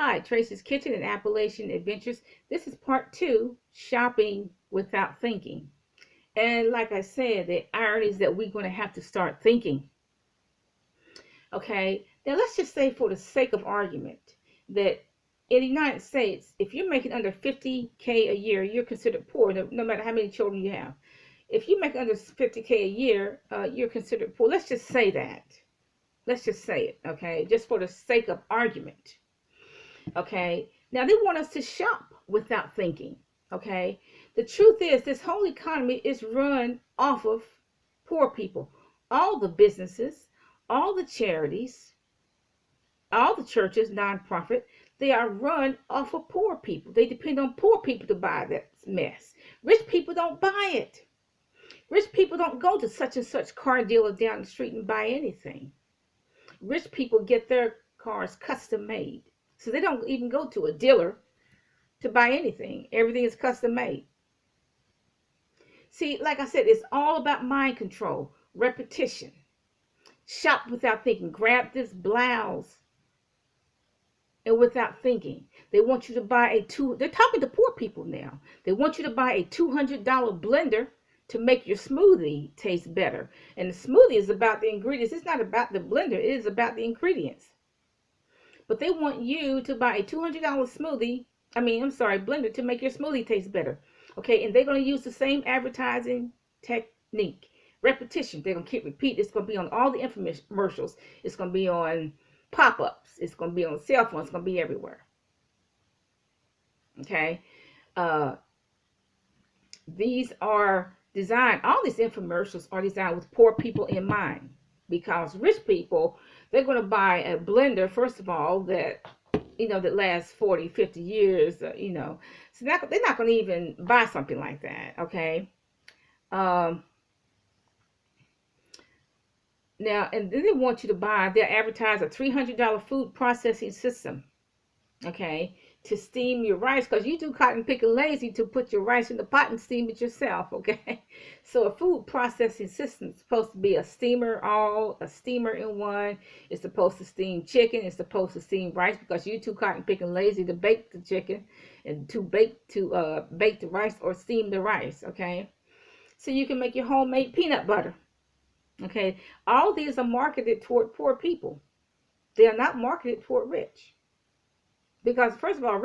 Hi, Tracy's Kitchen and Appalachian Adventures. This is part two, shopping without thinking. And like I said, the irony is that we're going to have to start thinking. Okay, now let's just say, for the sake of argument, that in the United States, if you're making under 50K a year, you're considered poor, no matter how many children you have. If you make under 50K a year, you're considered poor. Let's just say that. Let's just say it, okay, just for the sake of argument. Okay, now they want us to shop without thinking. Okay, the truth is, this whole economy is run off of poor people. All the businesses, all the charities, all the churches, nonprofit, they are run off of poor people. They depend on poor people to buy that mess. Rich people don't buy it. Rich people don't go to such and such car dealer down the street and buy anything. Rich people get their cars custom made. So they don't even go to a dealer to buy anything. Everything is custom made. See, like I said, it's all about mind control, repetition. Shop without thinking. Grab this blouse and without thinking. They want you to buy they're talking to poor people now. They want you to buy a $200 blender to make your smoothie taste better. And the smoothie is about the ingredients. It's not about the blender. It is about the ingredients. But they want you to buy a $200 blender to make your smoothie taste better. Okay, and they're going to use the same advertising technique. Repetition. They're going to keep repeating. It's going to be on all the infomercials. It's going to be on pop-ups. It's going to be on cell phones. It's going to be everywhere. Okay, these are designed, all these infomercials are designed with poor people in mind, because rich people, they're going to buy a blender, first of all, that that lasts 40, 50 years, so they're not going to even buy something like that. Okay, now, and then they want you to buy, they'll advertise a $300 food processing system, okay, to steam your rice, because you do cotton picking lazy to put your rice in the pot and steam it yourself. Okay, so a food processing system is supposed to be a steamer in one. It's supposed to steam chicken. It's supposed to steam rice, because you too cotton picking lazy to bake the chicken and to bake the rice or steam the rice. Okay, so you can make your homemade peanut butter. Okay, all these are marketed toward poor people. They are not marketed toward rich. Because first of all,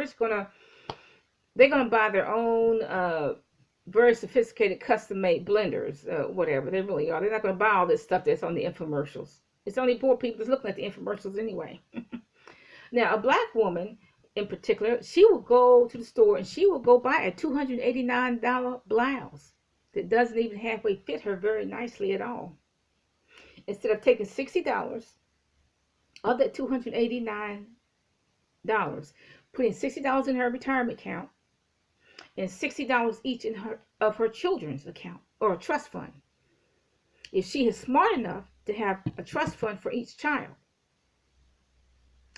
they're gonna buy their own very sophisticated custom-made blenders, whatever they really are. They're not gonna buy all this stuff that's on the infomercials. It's only poor people that's looking at the infomercials anyway. Now, a black woman in particular, she will go to the store and she will go buy a $289 blouse that doesn't even halfway fit her very nicely at all. Instead of taking $60 of that $289, putting $60 in her retirement account and $60 each in her children's account or a trust fund. If she is smart enough to have a trust fund for each child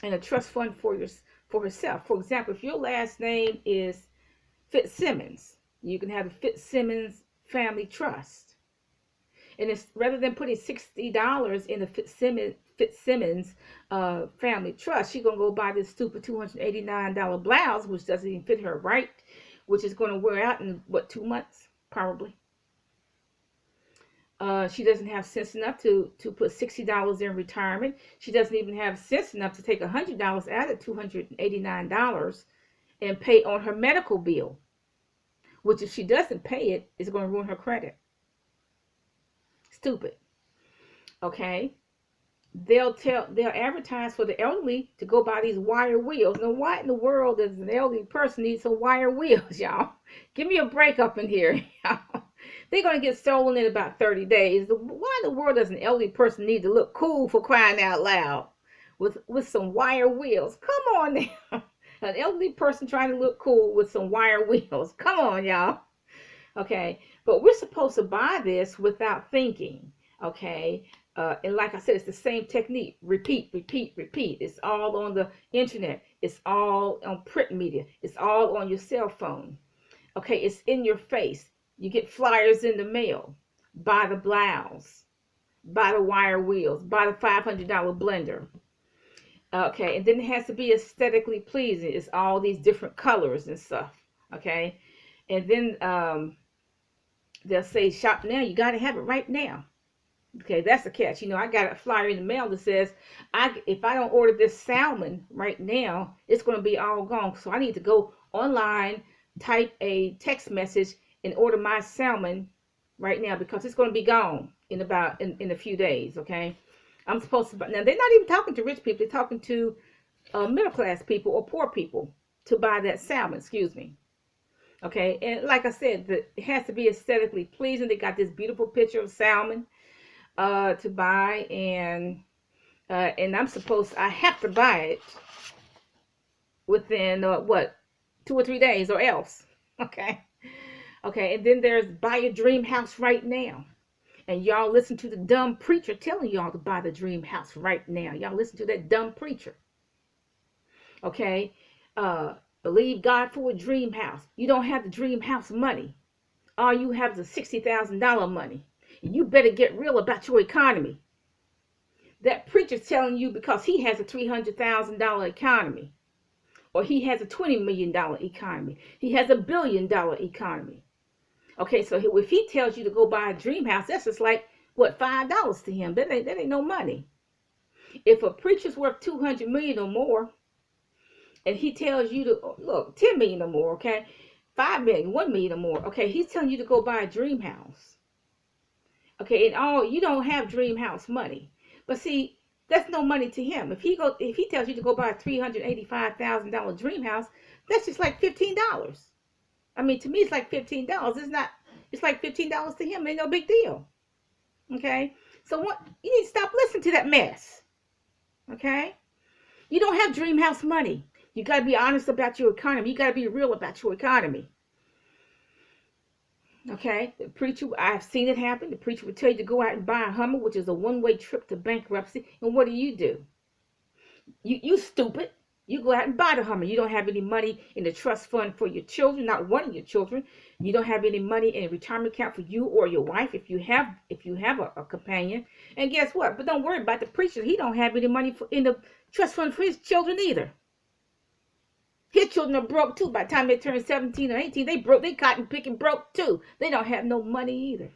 and a trust fund for herself. For example, if your last name is Fitzsimmons, you can have the Fitzsimmons Family Trust. And it's, rather than putting $60 in the Fitzsimmons Family Trust, she's going to go buy this stupid $289 blouse, which doesn't even fit her right, which is going to wear out in, 2 months, probably. She doesn't have sense enough to put $60 in retirement. She doesn't even have sense enough to take $100 out of $289 and pay on her medical bill, which, if she doesn't pay it, is going to ruin her credit. Stupid. Okay, they'll advertise for the elderly to go buy these wire wheels. Now, why in the world does an elderly person need some wire wheels, y'all? Give me a break up in here, y'all. They're going to get stolen in about 30 days. Why in the world does an elderly person need to look cool, for crying out loud, with some wire wheels? Come on now. An elderly person trying to look cool with some wire wheels. Come on, y'all. Okay, but we're supposed to buy this without thinking. Okay, and like I said, it's the same technique. Repeat, repeat, repeat. It's all on the internet. It's all on print media. It's all on your cell phone. Okay, it's in your face. You get flyers in the mail. Buy the blouse. Buy the wire wheels. Buy the $500 blender. Okay, and then it has to be aesthetically pleasing. It's all these different colors and stuff. Okay, and then they'll say shop now. You got to have it right now. Okay, that's the catch. I got a flyer in the mail that says, if I don't order this salmon right now, it's going to be all gone. So I need to go online, type a text message, and order my salmon right now because it's going to be gone in a few days. Okay, I'm supposed to. Now they're not even talking to rich people. They're talking to middle class people or poor people to buy that salmon. Excuse me. Okay, and like I said, it has to be aesthetically pleasing. They got this beautiful picture of salmon to buy, and I have to buy it within what, 2 or 3 days or else. Okay. Okay, and then there's buy a dream house right now. And y'all listen to the dumb preacher telling y'all to buy the dream house right now. Y'all listen to that dumb preacher. Okay, believe God for a dream house. You don't have the dream house money. All you have is the $60,000 money. And you better get real about your economy. That preacher's telling you because he has a $300,000 economy, or he has a $20 million economy, he has a $1 billion economy. Okay, so if he tells you to go buy a dream house, that's just like what, $5 to him. That ain't no money. If a preacher's worth 200 million or more, and he tells you to look 10 million or more, okay, 5 million, 1 million or more, okay, he's telling you to go buy a dream house. Okay, and you don't have dream house money. But see, that's no money to him. If he tells you to go buy a $385,000 dream house, that's just like $15. I mean, to me, it's like $15. It's like $15 to him. Ain't no big deal. Okay, so what? You need to stop listening to that mess. Okay, you don't have dream house money. You got to be honest about your economy. You got to be real about your economy. Okay, the preacher, I've seen it happen. The preacher would tell you to go out and buy a Hummer, which is a one-way trip to bankruptcy. And what do? You stupid. You go out and buy the Hummer. You don't have any money in the trust fund for your children, not one of your children. You don't have any money in a retirement account for you or your wife if you have a companion. And guess what? But don't worry about the preacher. He don't have any money in the trust fund for his children either. His children are broke too. By the time they turn 17 or 18, they broke. They cotton picking broke too. They don't have no money either.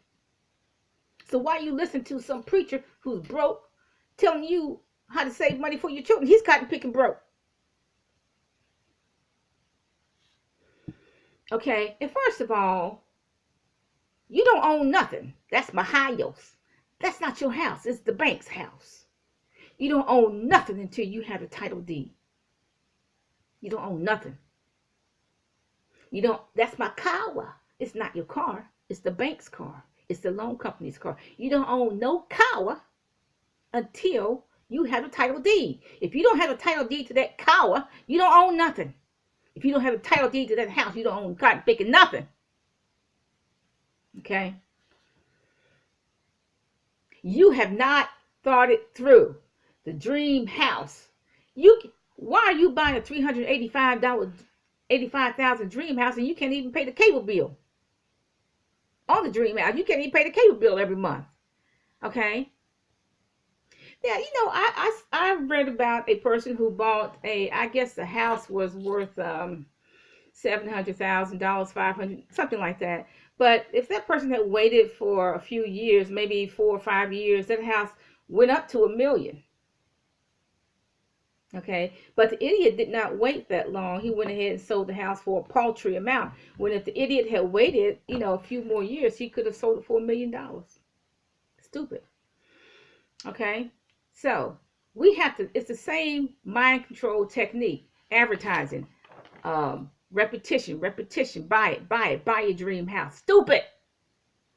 So why you listen to some preacher who's broke telling you how to save money for your children? He's cotton picking broke. Okay, and first of all, you don't own nothing. That's Mahayos. That's not your house. It's the bank's house. You don't own nothing until you have a title deed. You don't own nothing. That's my car. It's not your car. It's the bank's car. It's the loan company's car. You don't own no car until you have a title deed. If you don't have a title deed to that car, you don't own nothing. If you don't have a title deed to that house, you don't own cotton picking nothing. Okay? You have not thought it through. The dream house. Why are you buying a $385,000 dream house and you can't even pay the cable bill on the dream house? You can't even pay the cable bill every month. Okay. Yeah, I read about a person who bought I guess the house was worth $700,000, 500, something like that. But if that person had waited for a few years, maybe 4 or 5 years, that house went up to $1 million. Okay, but the idiot did not wait that long. He went ahead and sold the house for a paltry amount. When if the idiot had waited, a few more years, he could have sold it for $1 million. Stupid. Okay, so we have to. It's the same mind control technique. Advertising, repetition. Buy it. Buy your dream house. Stupid.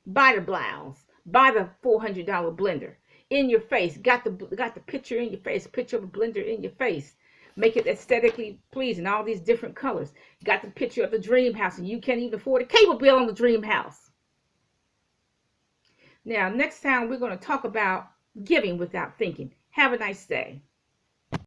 Buy the blouse. Buy the $400 blender. In your face, got the picture in your face, picture of a blender in your face, make it aesthetically pleasing, all these different colors. Got the picture of the dream house, and you can't even afford a cable bill on the dream house. Now, next time we're going to talk about giving without thinking. Have a nice day.